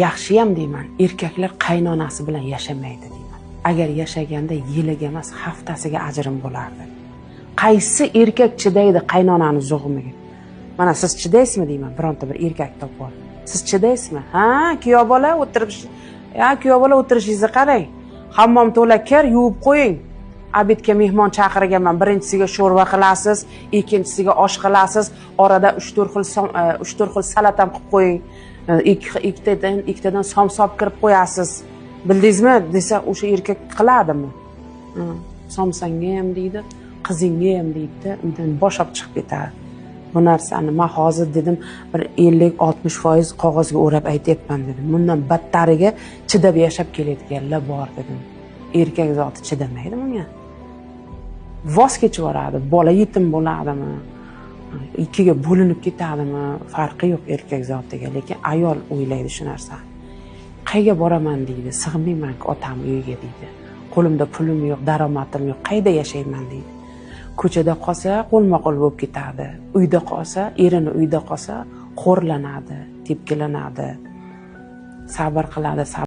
yaxshiyam deyman, erkaklar qaynonasi bilan yashamaydi deyman. Agar yashaganda yiliga emas, haftasiga ajrim bo'lardi. Qaysi erkak chidaydi qaynonani zug'umiga? Mana siz chidaysizmi deyman, bironta bir erkak topib. Siz chidaysizmi? Ha, kuyov bola o'tirishingizni qarang. Hammom to'la kir yuvib qo'ying. Abidga mehmon chaqirganman. Birinchisiga sho'rva qilasiz, ikkinchisiga osh qilasiz, orada 3-4 xil salatam qilib qo'ying. Ikkitadan somsop kirib qo'yasiz. Bildingizmi? Desa o'sha erkak qiladimi? Somsanga ham deydi, qizingga ham deydi, undan bosh olib chiqib ketadi. Bu narsani men hozir dedim bir 50-60% qog'ozga o'rab aytyapman dedim. Bundan battariga chidab yashab kelayotganlar bor dedim. Erkak zoti chidamaydi bunga. Voz kechib yuboradi, bola yetim bo'ladimi? Ikkiga bo'linib ketadimi? Farqi yo'q erkak zotiga, lekin ayol o'ylaydi shu narsani. Qayga boraman deydi, sig'mayman-ku otam uyiga deydi. Qo'limda pulim yo'q, daromadim yo'q, qayda yashayman deydi. Ko'chada qolsa qo'lma-qo'l bo'lib ketadi. Uyda qolsa, erini uyda qolsa xo'rlanadi, tepkilanadi. Sabr qiladi.